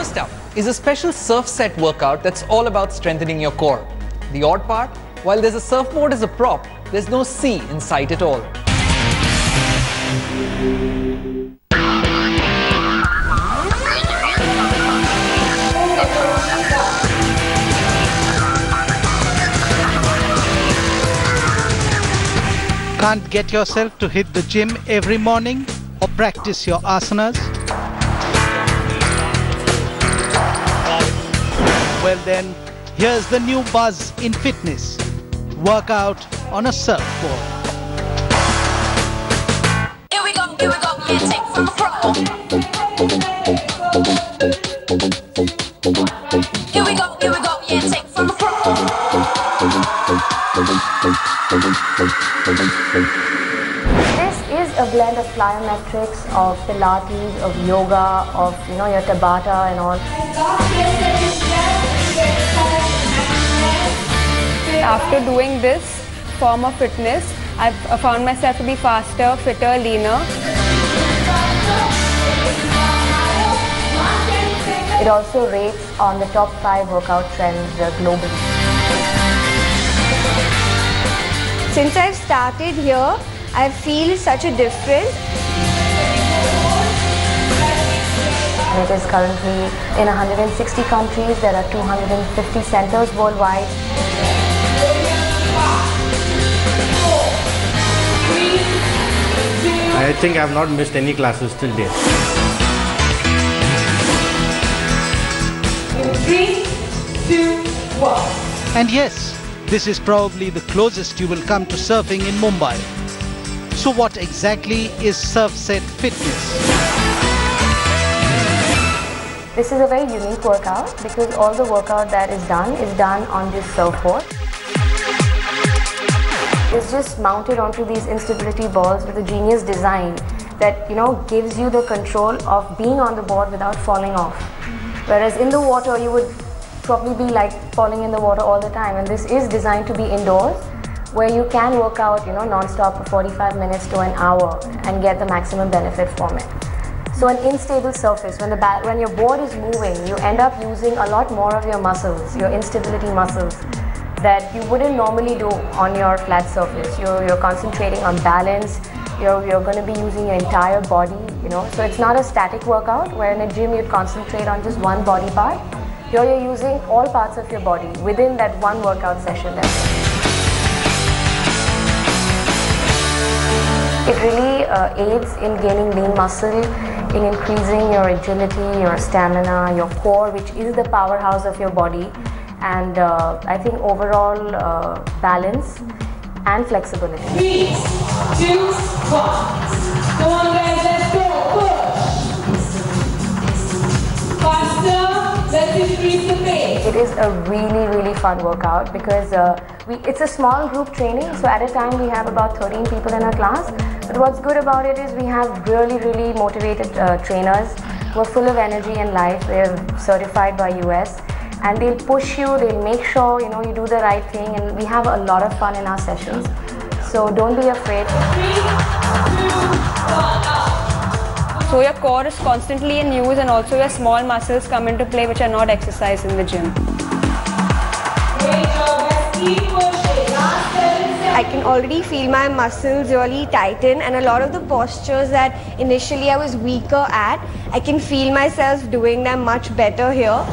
Next up is a special surf set workout that's all about strengthening your core. The odd part, while there's a surfboard as a prop, there's no sea in sight at all. Can't get yourself to hit the gym every morning or practice your asanas? Well then, here's the new buzz in fitness. Workout on a surfboard. Here we go, yeah, take from a pro. Here we go, yeah, take from a pro. This is a blend of plyometrics, of Pilates, of yoga, of your Tabata and all. After doing this form of fitness, I've found myself to be faster, fitter, leaner. It also rates on the top 5 workout trends globally. Since I've started here, I feel such a difference. It is currently in 160 countries. There are 250 centers worldwide. I think I have not missed any classes till date. 3, 2, 1. And yes, this is probably the closest you will come to surfing in Mumbai. So what exactly is surf set fitness? This is a very unique workout because all the workout that is done on this surfboard. It's just mounted onto these instability balls with a genius design that gives you the control of being on the board without falling off. Whereas in the water you would probably be like falling in the water all the time, and this is designed to be indoors where you can work out non-stop for 45 minutes to an hour and get the maximum benefit from it. So an unstable surface, when your board is moving, you end up using a lot more of your muscles, your instability muscles, that you wouldn't normally do on your flat surface. You're concentrating on balance, you're going to be using your entire body, So it's not a static workout where in a gym you'd concentrate on just one body part. Here you're using all parts of your body within that one workout session. It really aids in gaining lean muscle, in increasing your agility, your stamina, your core, which is the powerhouse of your body, and I think overall balance and flexibility. 3, 2, 1. Come on guys, let's go. Push. Faster, let's increase the pace. It is a really fun workout because it's a small group training, so at a time we have about 13 people in our class. But what's good about it is we have really motivated trainers who are full of energy and life. They're certified by US. And they'll push you, they'll make sure you do the right thing, and we have a lot of fun in our sessions. So don't be afraid. 3, 2, 1, So your core is constantly in use, and also your small muscles come into play which are not exercised in the gym. Great job, guys. Keep pushing. Last 7 seconds. I can already feel my muscles really tighten, and a lot of the postures that initially I was weaker at, I can feel myself doing them much better here.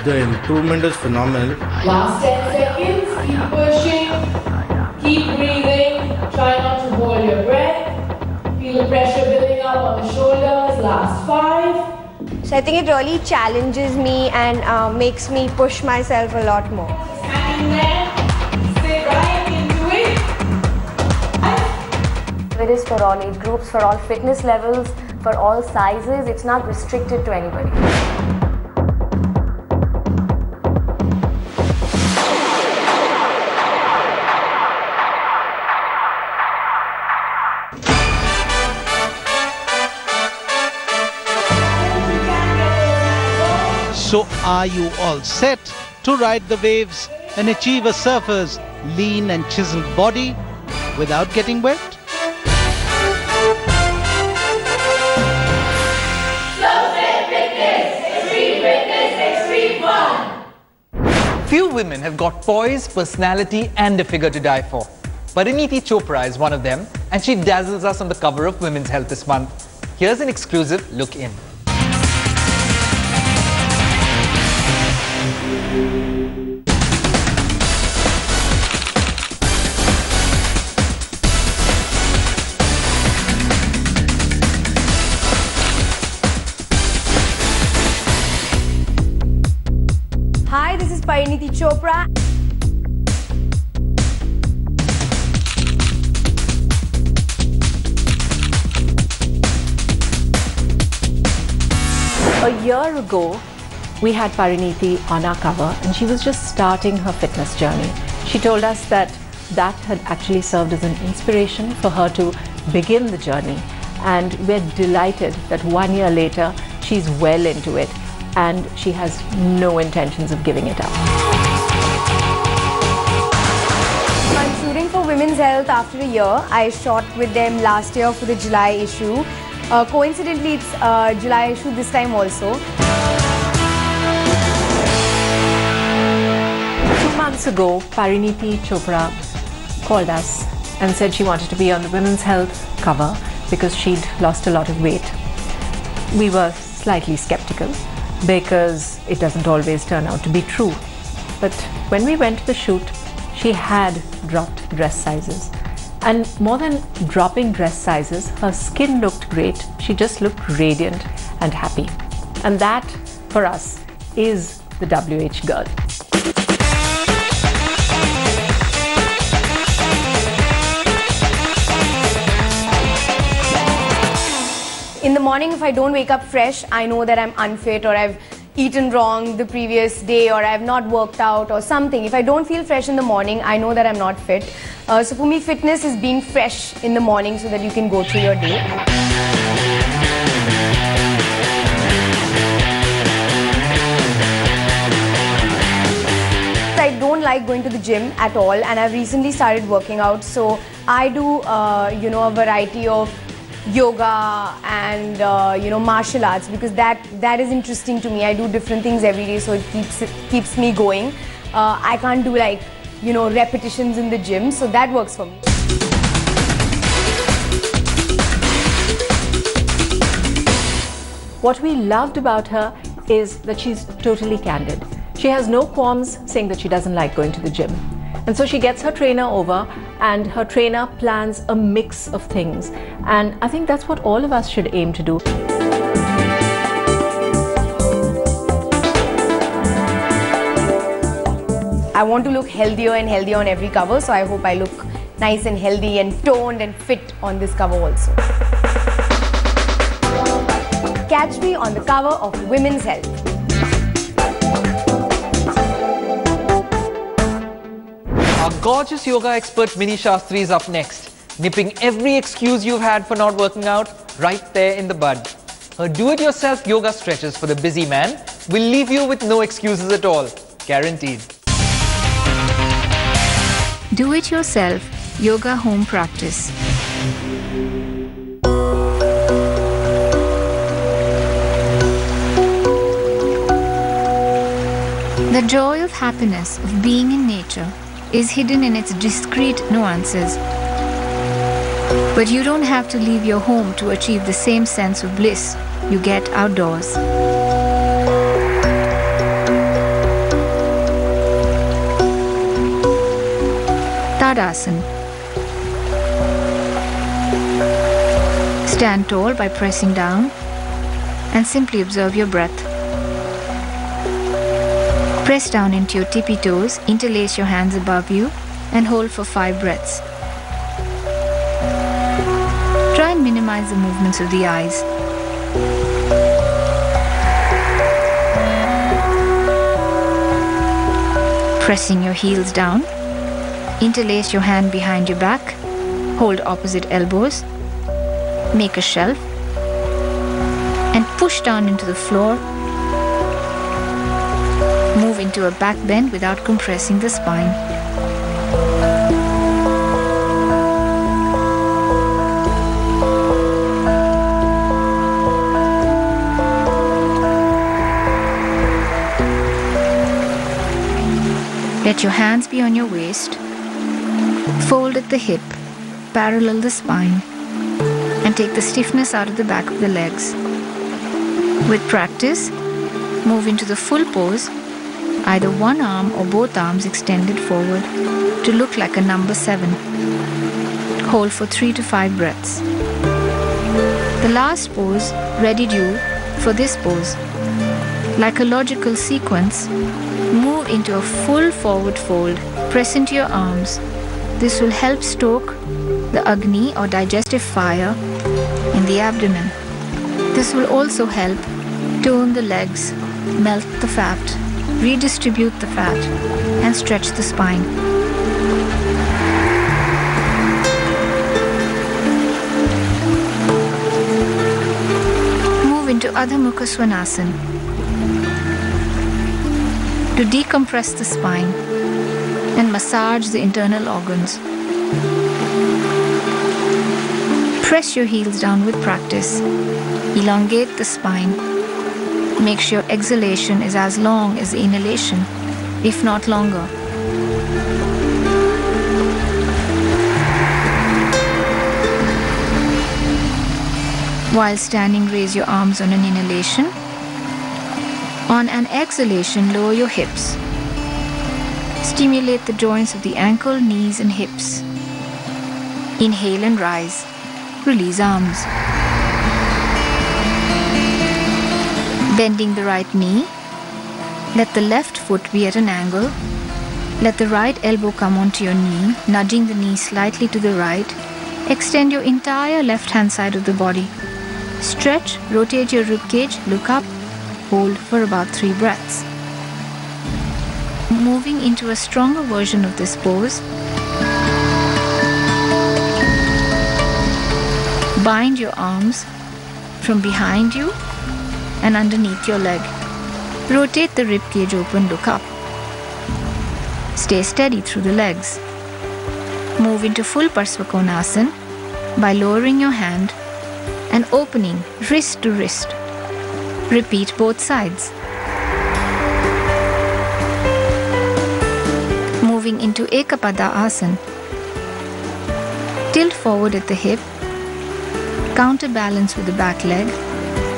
The improvement is phenomenal. Last 10 seconds, keep pushing, keep breathing, try not to hold your breath, feel the pressure building up on the shoulders, last 5. So I think it really challenges me and makes me push myself a lot more. Standing there, stay right into it. It is for all age groups, for all fitness levels, for all sizes. It's not restricted to anybody. So are you all set to ride the waves and achieve a surfer's lean and chiseled body without getting wet? Few women have got poise, personality and a figure to die for. Parineeti Chopra is one of them, and she dazzles us on the cover of Women's Health this month. Here's an exclusive look in. Hi, this is Parineeti Chopra. A year ago, we had Parineeti on our cover and she was just starting her fitness journey. She told us that had actually served as an inspiration for her to begin the journey, and we're delighted that 1 year later she's well into it and she has no intentions of giving it up. I'm shooting for Women's Health after a year. I shot with them last year for the July issue. Coincidentally, it's July issue this time also. 2 months ago, Parineeti Chopra called us and said she wanted to be on the Women's Health cover because she'd lost a lot of weight. We were slightly skeptical because it doesn't always turn out to be true. But when we went to the shoot, she had dropped dress sizes. And more than dropping dress sizes, her skin looked great. She just looked radiant and happy. And that, for us, is the WH girl. In the morning, if I don't wake up fresh, I know that I'm unfit or I've eaten wrong the previous day or I've not worked out or something. If I don't feel fresh in the morning, I know that I'm not fit. So for me, fitness is being fresh in the morning so that you can go through your day. I don't like going to the gym at all, and I've recently started working out. So I do, a variety of yoga and martial arts because that is interesting to me. I do different things every day, so it keeps me going. I can't do repetitions in the gym, so that works for me. What we loved about her is that she's totally candid. She has no qualms saying that she doesn't like going to the gym. And so she gets her trainer over and her trainer plans a mix of things. And I think that's what all of us should aim to do. I want to look healthier and healthier on every cover, so I hope I look nice and healthy and toned and fit on this cover also. Catch me on the cover of Women's Health. Our gorgeous yoga expert Mini Shastri is up next, nipping every excuse you've had for not working out right there in the bud. Her do-it-yourself yoga stretches for the busy man will leave you with no excuses at all, guaranteed. Do-it-yourself yoga home practice. The joy of happiness of being in nature is hidden in its discrete nuances. But you don't have to leave your home to achieve the same sense of bliss you get outdoors. Tadasana. Stand tall by pressing down and simply observe your breath. Press down into your tippy toes, interlace your hands above you and hold for 5 breaths. Try and minimize the movements of the eyes. Pressing your heels down, interlace your hand behind your back, hold opposite elbows, make a shelf and push down into the floor. Move into a back bend without compressing the spine. Let your hands be on your waist. Fold at the hip, parallel the spine, and take the stiffness out of the back of the legs. With practice, move into the full pose, either one arm or both arms extended forward to look like a number 7. Hold for 3 to 5 breaths. The last pose readied you for this pose. Like a logical sequence, move into a full forward fold, press into your arms. This will help stoke the Agni or digestive fire in the abdomen. This will also help tone the legs, melt the fat, redistribute the fat, and stretch the spine. Move into Adha Mukha Svanasana to decompress the spine and massage the internal organs. Press your heels down with practice. Elongate the spine. Make sure exhalation is as long as inhalation, if not longer. While standing, raise your arms on an inhalation. On an exhalation, lower your hips. Stimulate the joints of the ankle, knees, and hips. Inhale and rise. Release arms. Bending the right knee. Let the left foot be at an angle. Let the right elbow come onto your knee, nudging the knee slightly to the right. Extend your entire left hand side of the body. Stretch, rotate your ribcage, look up. Hold for about 3 breaths. Moving into a stronger version of this pose. Bind your arms from behind you and underneath your leg. Rotate the ribcage open, look up. Stay steady through the legs. Move into full Parsvakonasana by lowering your hand and opening wrist to wrist. Repeat both sides. Moving into Ekapada Asana. Tilt forward at the hip. Counterbalance with the back leg.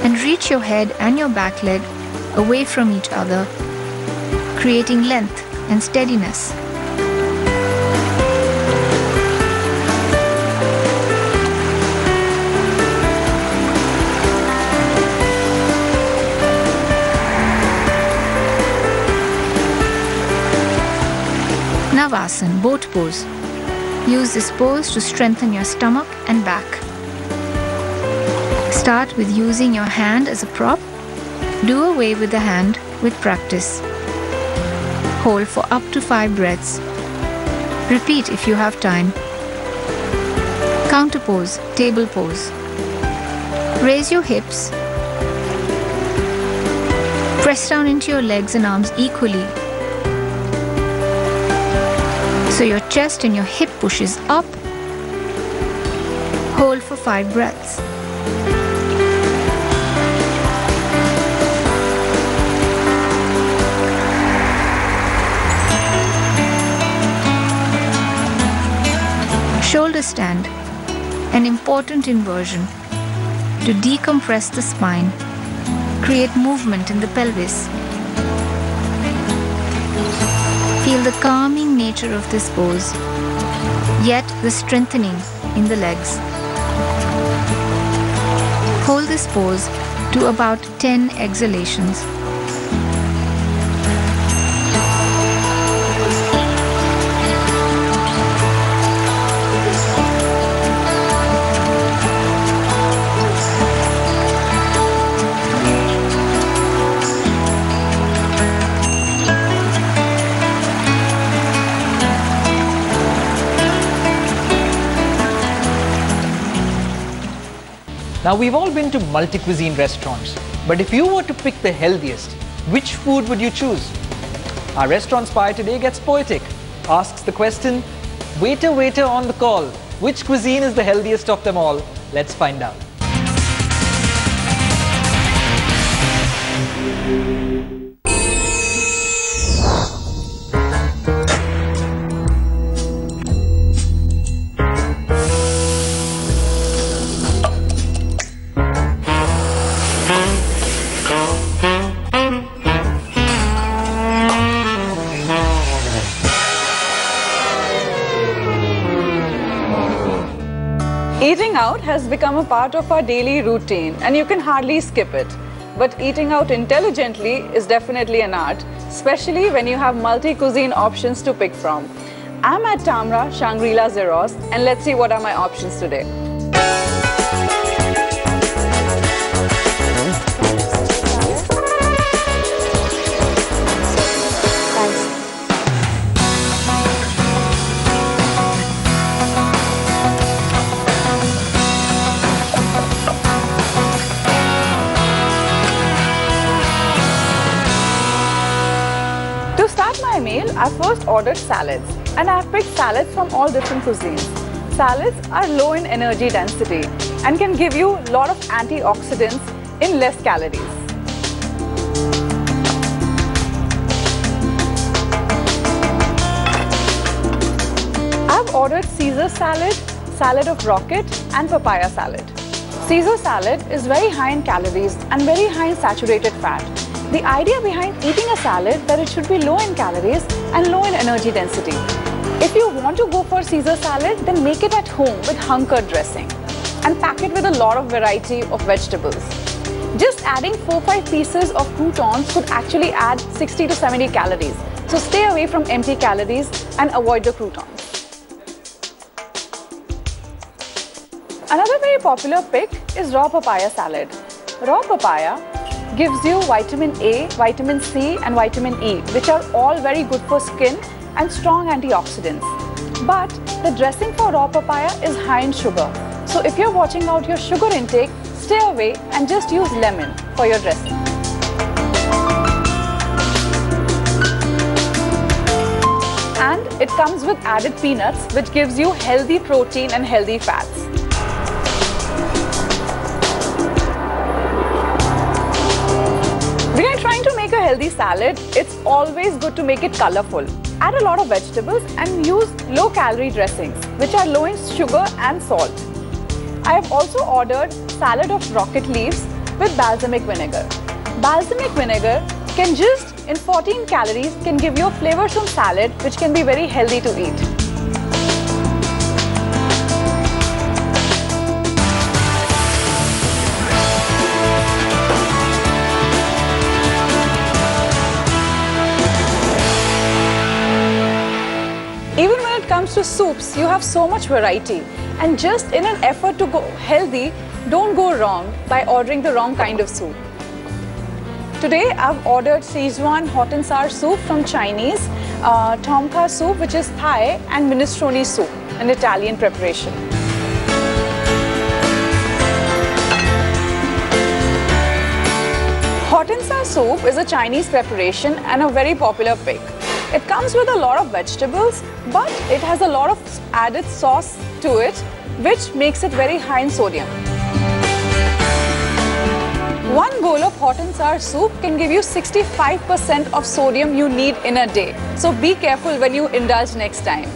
And reach your head and your back leg away from each other, creating length and steadiness. Navasana, boat pose. Use this pose to strengthen your stomach and back. Start with using your hand as a prop. Do away with the hand with practice. Hold for up to 5 breaths. Repeat if you have time. Counter pose, table pose. Raise your hips. Press down into your legs and arms equally, so your chest and your hip pushes up. Hold for 5 breaths. Shoulder stand, an important inversion to decompress the spine, create movement in the pelvis. Feel the calming nature of this pose, yet the strengthening in the legs. Hold this pose to about 10 exhalations. Now, we've all been to multi-cuisine restaurants, but if you were to pick the healthiest, which food would you choose? Our restaurant spy today gets poetic, asks the question, waiter, waiter on the call, which cuisine is the healthiest of them all? Let's find out. out has become a part of our daily routine and you can hardly skip it. But eating out intelligently is definitely an art, especially when you have multi-cuisine options to pick from. I'm at Tamra, Shangri-La Zeros, and let's see what are my options today. To start my meal, I first ordered salads, and I've picked salads from all different cuisines. Salads are low in energy density and can give you a lot of antioxidants in less calories. I've ordered Caesar salad, salad of rocket, and papaya salad. Caesar salad is very high in calories and very high in saturated fat. The idea behind eating a salad that it should be low in calories and low in energy density. If you want to go for Caesar salad, then make it at home with hunker dressing and pack it with a lot of variety of vegetables. Just adding 4-5 pieces of croutons could actually add 60 to 70 calories. So stay away from empty calories and avoid the croutons. Another very popular pick is raw papaya salad. Raw papaya gives you vitamin A, vitamin C and vitamin E, which are all very good for skin and strong antioxidants. But the dressing for raw papaya is high in sugar. So if you're watching out your sugar intake, stay away and just use lemon for your dressing. And it comes with added peanuts, which gives you healthy protein and healthy fats. When you're trying to make a healthy salad, it's always good to make it colorful. Add a lot of vegetables and use low-calorie dressings, which are low in sugar and salt. I have also ordered salad of rocket leaves with balsamic vinegar. Balsamic vinegar can just, in 14 calories, can give you a flavorsome salad which can be very healthy to eat. Even when it comes to soups, you have so much variety. And just in an effort to go healthy, don't go wrong by ordering the wrong kind of soup. Today, I've ordered Szechuan hot and sour soup from Chinese, tom kha soup, which is Thai, and minestrone soup, an Italian preparation. Hot and sour soup is a Chinese preparation and a very popular pick. It comes with a lot of vegetables, but it has a lot of added sauce to it, which makes it very high in sodium. One bowl of hot and sour soup can give you 65% of sodium you need in a day. So be careful when you indulge next time.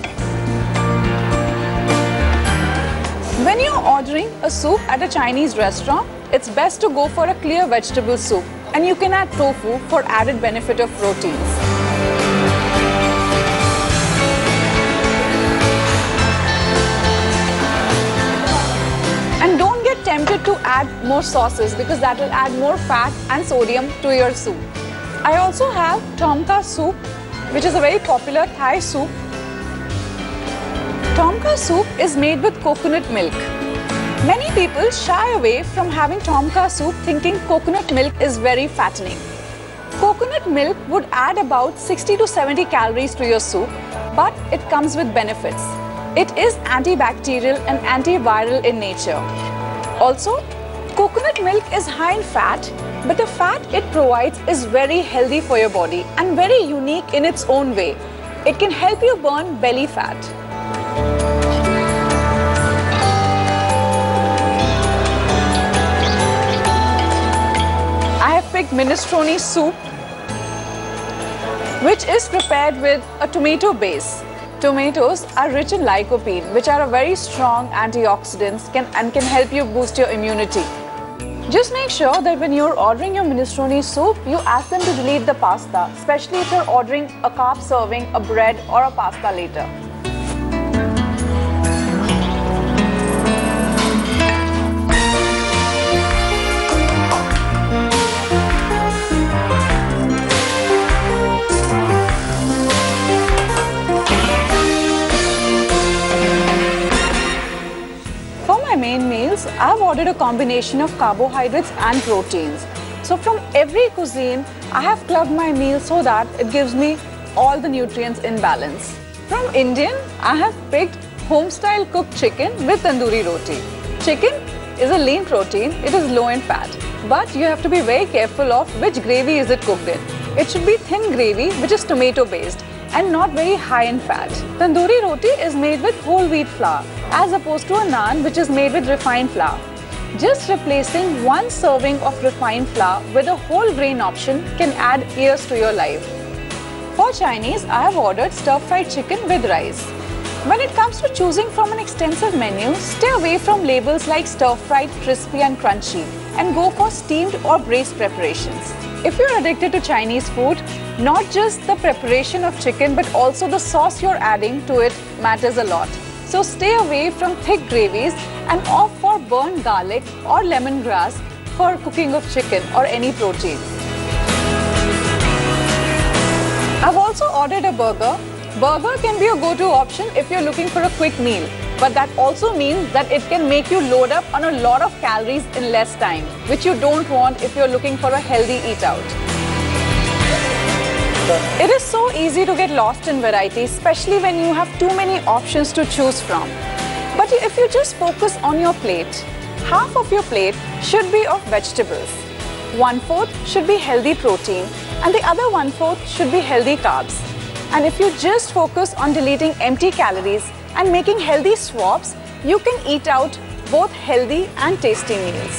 When you're ordering a soup at a Chinese restaurant, it's best to go for a clear vegetable soup, and you can add tofu for added benefit of proteins. And don't get tempted to add more sauces because that will add more fat and sodium to your soup. I also have tom kha soup, which is a very popular Thai soup. Tom kha soup is made with coconut milk. Many people shy away from having tom kha soup thinking coconut milk is very fattening. Coconut milk would add about 60 to 70 calories to your soup, but it comes with benefits. It is antibacterial and antiviral in nature. Also, coconut milk is high in fat, but the fat it provides is very healthy for your body and very unique in its own way. It can help you burn belly fat. I have picked minestrone soup, which is prepared with a tomato base. Tomatoes are rich in lycopene, which are a very strong antioxidants and can help you boost your immunity. Just make sure that when you're ordering your minestrone soup, you ask them to delete the pasta, especially if you're ordering a carb serving, a bread or a pasta later. I have ordered a combination of carbohydrates and proteins. So from every cuisine, I have clubbed my meal so that it gives me all the nutrients in balance. From Indian, I have picked home-style cooked chicken with tandoori roti. Chicken is a lean protein, it is low in fat. But you have to be very careful of which gravy is it cooked in. It should be thin gravy which is tomato based and not very high in fat. Tandoori roti is made with whole wheat flour as opposed to a naan which is made with refined flour. Just replacing one serving of refined flour with a whole grain option can add years to your life. For Chinese, I have ordered stir-fried chicken with rice. When it comes to choosing from an extensive menu, stay away from labels like stir-fried, crispy and crunchy and go for steamed or braised preparations. If you're addicted to Chinese food, not just the preparation of chicken but also the sauce you're adding to it matters a lot. So stay away from thick gravies and opt for burnt garlic or lemongrass for cooking of chicken or any protein. I've also ordered a burger. Burger can be a go-to option if you're looking for a quick meal, but that also means that it can make you load up on a lot of calories in less time, which you don't want if you're looking for a healthy eat out. It is so easy to get lost in variety, especially when you have too many options to choose from. But if you just focus on your plate, half of your plate should be of vegetables, 1/4 should be healthy protein, and the other 1/4 should be healthy carbs. And if you just focus on deleting empty calories and making healthy swaps, you can eat out both healthy and tasty meals.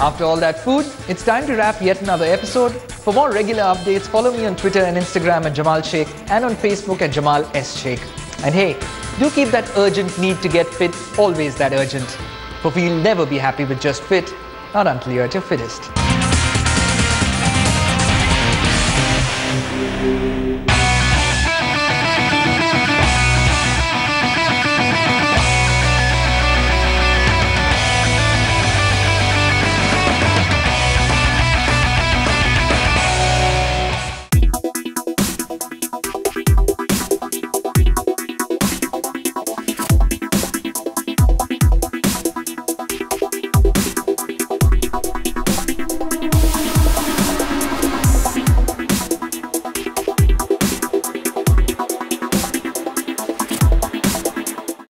After all that food, it's time to wrap yet another episode. For more regular updates, follow me on Twitter and Instagram at Jamal Sheikh and on Facebook at Jamal S. Sheikh. And hey, do keep that urgent need to get fit always that urgent. For you'll never be happy with just fit, not until you're at your fittest.